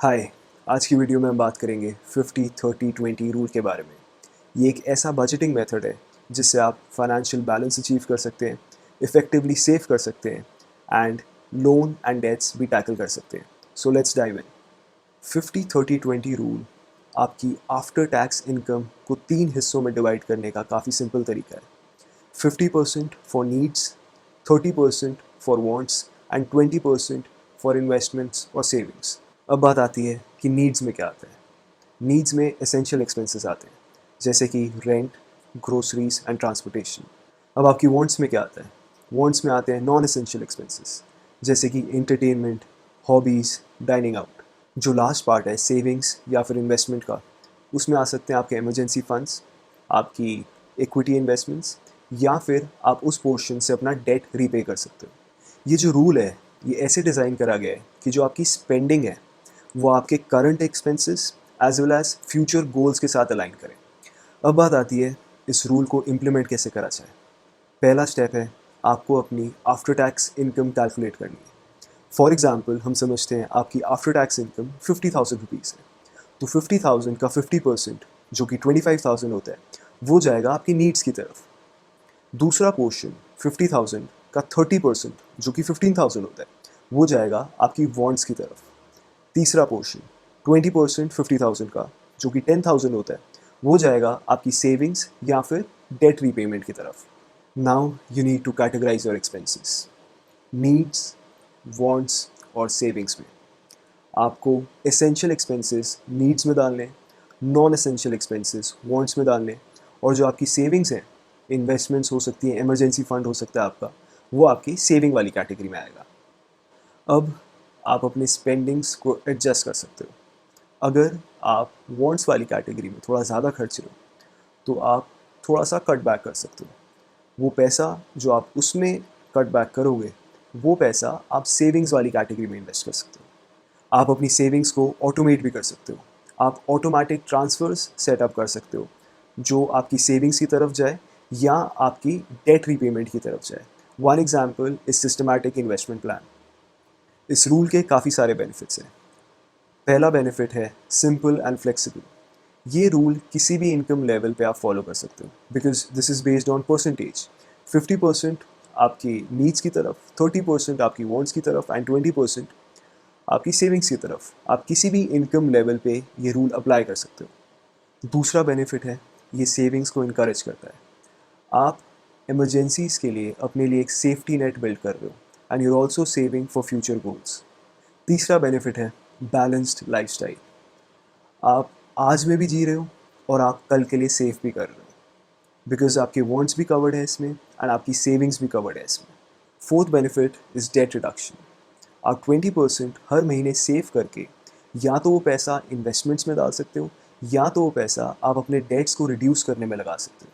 हाय। आज की वीडियो में हम बात करेंगे 50-30-20 रूल के बारे में। ये एक ऐसा बजटिंग मेथड है जिससे आप फाइनेंशियल बैलेंस अचीव कर सकते हैं, इफ़ेक्टिवली सेव कर सकते हैं एंड लोन एंड डेट्स भी टैकल कर सकते हैं। So let's dive in. 50-30-20 rule आपकी आफ्टर टैक्स इनकम को 3 हिस्सों में डिवाइड करने का काफ़ी सिंपल तरीका है। 50% for needs, 30% for wants and 20% for investments और सेविंग्स। अब बात आती है कि नीड्स में क्या आता है। नीड्स में एसेंशियल एक्सपेंसेस आते हैं जैसे कि रेंट, ग्रोसरीज एंड ट्रांसपोर्टेशन। अब आपकी वांट्स में क्या आता है। वांट्स में आते हैं नॉन एसेंशियल एक्सपेंसेस जैसे कि इंटरटेनमेंट, हॉबीज़, डाइनिंग आउट। जो लास्ट पार्ट है सेविंग्स या फिर इन्वेस्टमेंट का, उसमें आ सकते हैं आपके इमरजेंसी फंड्स, आपकी इक्विटी इन्वेस्टमेंट्स, या फिर आप उस पोर्शन से अपना डेट रीपे कर सकते हो। ये जो रूल है ये ऐसे डिज़ाइन करा गया है कि जो आपकी स्पेंडिंग है वो आपके current expenses as well as future goals के साथ अलाइन करें। अब बात आती है इस रूल को इम्प्लीमेंट कैसे करा जाए। पहला स्टेप है आपको अपनी आफ्टर टैक्स इनकम कैलकुलेट करनी है। फॉर एग्जाम्पल हम समझते हैं आपकी आफ्टर टैक्स इनकम 50,000 रुपीज़ है, तो 50,000 का 50% जो कि 25,000 होता है वो जाएगा आपकी नीड्स की तरफ। दूसरा पोर्शन 50,000 का 30% जो कि 15,000 होता है वो जाएगा आपकी वांट्स की तरफ। तीसरा पोर्शन 20% 50,000 का जो कि 10,000 होता है वो जाएगा आपकी सेविंग्स या फिर डेट रीपेमेंट की तरफ। Now you need to categorise your expenses. Needs, wants और सेविंग्स में आपको एसेंशियल एक्सपेंसेस नीड्स में डालने, नॉन एसेंशियल एक्सपेंसेस वांट्स में डालने, और जो आपकी सेविंग्स हैं, इन्वेस्टमेंट्स हो सकती हैं, इमरजेंसी फंड हो सकता है आपका, वो आपकी सेविंग वाली कैटेगरी में आएगा। अब आप अपनी स्पेंडिंग्स को एडजस्ट कर सकते हो। अगर आप वांट्स वाली कैटेगरी में थोड़ा ज़्यादा खर्च रहे हो तो आप थोड़ा सा कट बैक कर सकते हो। वो पैसा जो आप उसमें कट बैक करोगे वो पैसा आप सेविंग्स वाली कैटेगरी में इन्वेस्ट कर सकते हो। आप अपनी सेविंग्स को ऑटोमेट भी कर सकते हो। आप ऑटोमेटिक ट्रांसफ़र्स सेटअप कर सकते हो जो आपकी सेविंग्स की तरफ जाए या आपकी डेट रीपेमेंट की तरफ जाए। One example is systematic investment plan. इस रूल के काफ़ी सारे बेनिफिट्स हैं। पहला बेनिफिट है सिंपल एंड फ्लेक्सिबल। ये रूल किसी भी इनकम लेवल पे आप फॉलो कर सकते हो because this is based on percentage. 50% आपकी नीड्स की तरफ, 30% आपकी वांट्स की तरफ एंड 20% आपकी सेविंग्स की तरफ। आप किसी भी इनकम लेवल पे ये रूल अप्लाई कर सकते हो। दूसरा बेनिफिट है ये सेविंग्स को इनकरेज करता है। आप इमरजेंसीज के लिए अपने लिए एक सेफ्टी नेट बिल्ड कर रहे हो and you are also saving for future goals. तीसरा बेनिफिट है बैलेंस्ड लाइफस्टाइल। आप आज में भी जी रहे हो और आप कल के लिए सेव भी कर रहे हो बिकॉज आपके वांट्स भी कवर्ड है इसमें एंड आपकी सेविंग्स भी कवर्ड है इसमें। Fourth benefit is date reduction. आप 20% हर महीने सेव करके या तो वो पैसा इन्वेस्टमेंट्स में डाल सकते हो या तो वो पैसा आप अपने डेट्स को रिड्यूस करने में लगा सकते हो।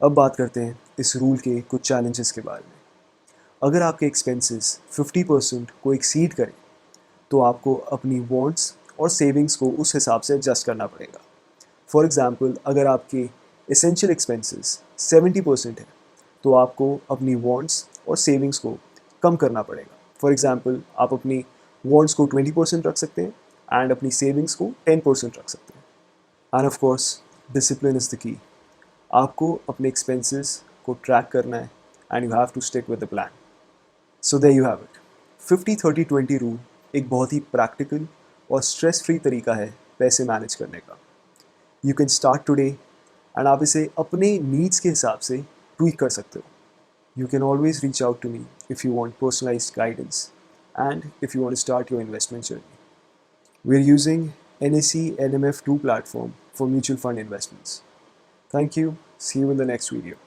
अब बात करते हैं इस रूल के कुछ चैलेंजेस के बारे में। अगर आपके एक्सपेंसेस 50% को एक्सीड करें तो आपको अपनी वांट्स और सेविंग्स को उस हिसाब से एडजस्ट करना पड़ेगा। फॉर एग्ज़ाम्पल अगर आपके एसेंशियल एक्सपेंसेस 70% है तो आपको अपनी वांट्स और सेविंग्स को कम करना पड़ेगा। फॉर एग्ज़ाम्पल आप अपनी वांट्स को 20% रख सकते हैं एंड अपनी सेविंग्स को 10% रख सकते हैं। And of course discipline is the key. आपको अपने एक्सपेंसेस को ट्रैक करना है and you have to stick with the plan. So there you have it. 50-30-20 rule एक बहुत ही प्रैक्टिकल और स्ट्रेस फ्री तरीका है पैसे मैनेज करने का। You can start today and आप इसे अपने नीड्स के हिसाब से ट्वीक कर सकते हो। You can always reach out to me if you want personalised guidance and if you want to start your investment journey. We are using NSE NMF2 platform for mutual fund investments. Thank you. See you in the next video.